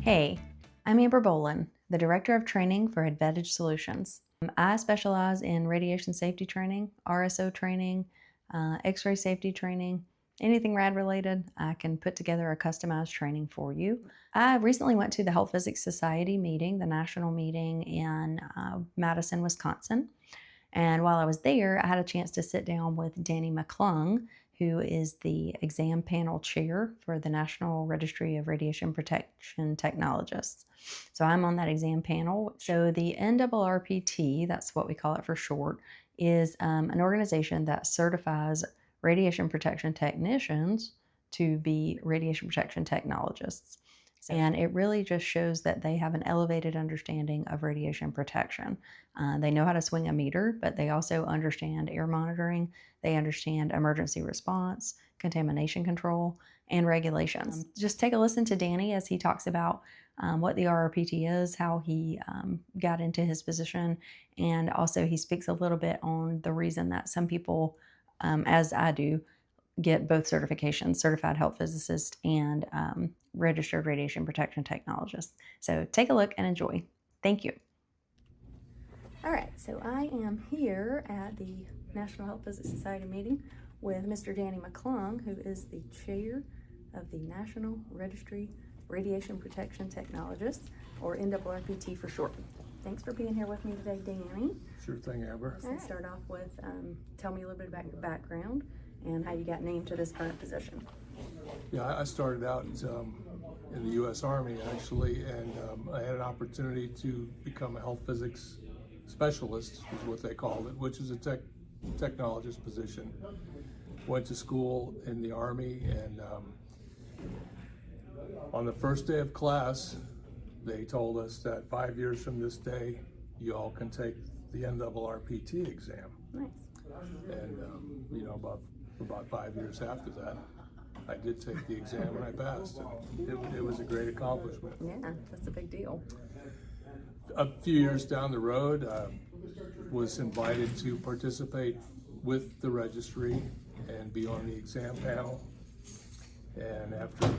Hey, I'm Amber Bolin, the Director of Training for Advantage Solutions. I specialize in radiation safety training, RSO training, X-ray safety training, anything rad related. I can put together a customized training for you. I recently went to the Health Physics Society meeting, the national meeting in Madison, Wisconsin. And while I was there, I had a chance to sit down with Danny McClung, who is the exam panel chair for the National Registry of Radiation Protection Technologists. So I'm on that exam panel. So the NRRPT, that's what we call it for short, is an organization that certifies radiation protection technicians to be radiation protection technologists. And it really just shows that they have an elevated understanding of radiation protection. They know how to swing a meter, but they also understand air monitoring. They understand emergency response, contamination control, and regulations. Just take a listen to Danny as he talks about what the RRPT is, how he got into his position, and also he speaks a little bit on the reason that some people, as I do, get both certifications, certified health physicist and registered radiation protection technologist. So take a look and enjoy. Thank you. All right, so I am here at the National Health Physics Society meeting with Mr. Danny McClung, who is the chair of the National Registry Radiation Protection Technologists, or NRRPT for short. Thanks for being here with me today, Danny. Sure thing, Amber. Let's start off with tell me a little bit about your background and how you got named to this current position. Yeah, I started out in the U.S. Army actually, and I had an opportunity to become a health physics specialist, is what they called it, which is a technologist position. Went to school in the Army, and on the first day of class, they told us that 5 years from this day, you all can take the NRRPT exam. Nice. And about 5 years after that, I did take the exam and I passed. It was a great accomplishment. Yeah, that's a big deal. A few years down the road, was invited to participate with the registry and be on the exam panel. And after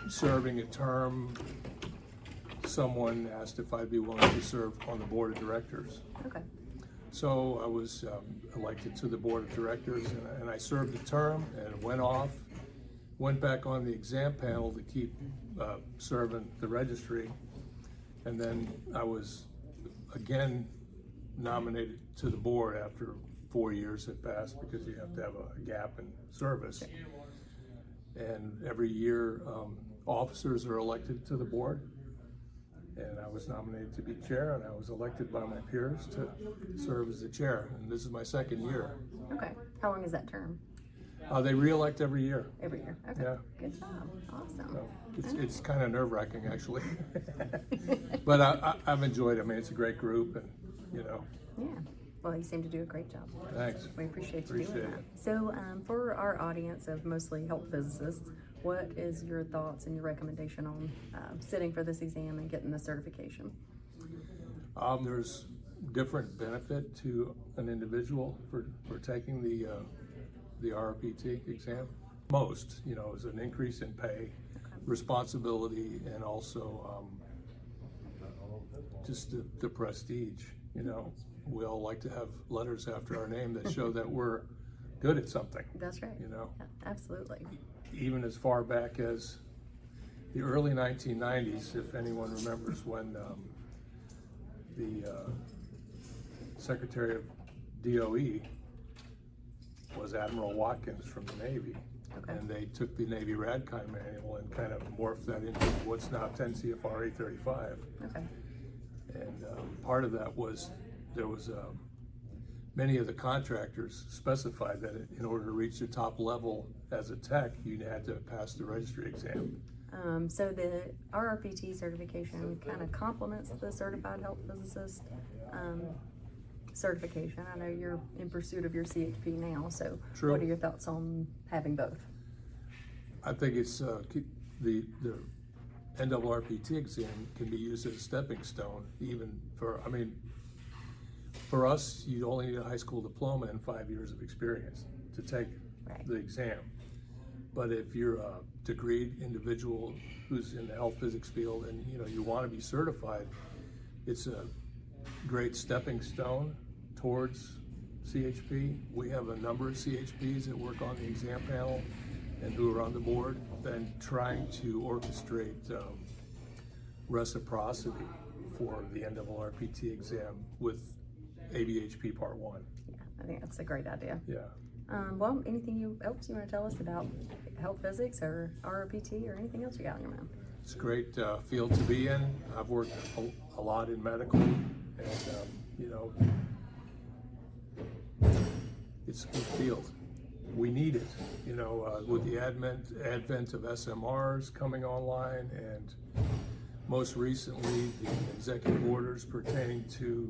serving a term, someone asked if I'd be willing to serve on the board of directors. Okay. So I was elected to the board of directors, and I served a term and went back on the exam panel to keep serving the registry. And then I was again nominated to the board after 4 years had passed, because you have to have a gap in service. And every year, officers are elected to the board. And I was nominated to be chair, and I was elected by my peers to serve as the chair. And this is my second year. Okay. How long is that term? They re-elect every year. Every year. Okay. Yeah. Good job. Awesome. So it's kind of nerve-wracking, actually. But I've enjoyed it. I mean, it's a great group, and Yeah. Well, you seem to do a great job. Thanks. We appreciate you Appreciate doing that. So for our audience of mostly health physicists, what is your thoughts and your recommendation on sitting for this exam and getting the certification? There's different benefit to an individual for taking the RRPT exam. Most, is an increase in pay, responsibility, and also just the prestige. We all like to have letters after our name that show that we're good at something. That's right. Yeah, absolutely. Even as far back as the early 1990s, if anyone remembers, when the Secretary of DOE was Admiral Watkins from the Navy. Okay. And they took the Navy RADCOM manual and kind of morphed that into what's now 10 CFR 835. Okay. And part of that was there was many of the contractors specified that in order to reach the top level as a tech, you had to pass the registry exam. So the RRPT certification kind of complements the certified health physicist certification. I know you're in pursuit of your CHP now, so True. What are your thoughts on having both? I think it's the NRRPT exam can be used as a stepping stone, even for us, you only need a high school diploma and 5 years of experience to take the exam. But if you're a degreed individual who's in the health physics field and you want to be certified, it's a great stepping stone towards CHP. We have a number of CHPs that work on the exam panel and who are on the board, then trying to orchestrate reciprocity for the NRRPT exam with ABHP Part 1. Yeah, I think that's a great idea. Yeah. Well, anything else you want to tell us about health physics or RRPT or anything else you got in your mind? It's a great field to be in. I've worked a lot in medical, and it's a good field. We need it, with the advent of SMRs coming online, and most recently the executive orders pertaining to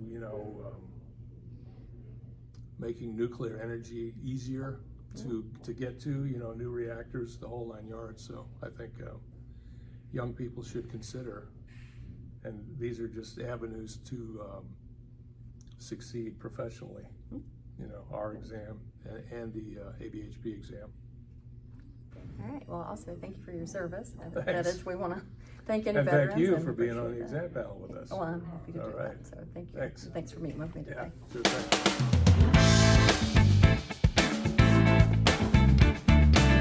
making nuclear energy easier to get to, new reactors, the whole 9 yards. So I think young people should consider, and these are just avenues to succeed professionally. Our exam and the ABHP exam. All right. Well, also thank you for your service. Thanks. We want to thank any And veterans. thank you for being appreciate on the that. exam panel with us. Well, I'm happy to All do right. that. So thank you. Thanks. Thanks for meeting with me today. Yeah, sure thing.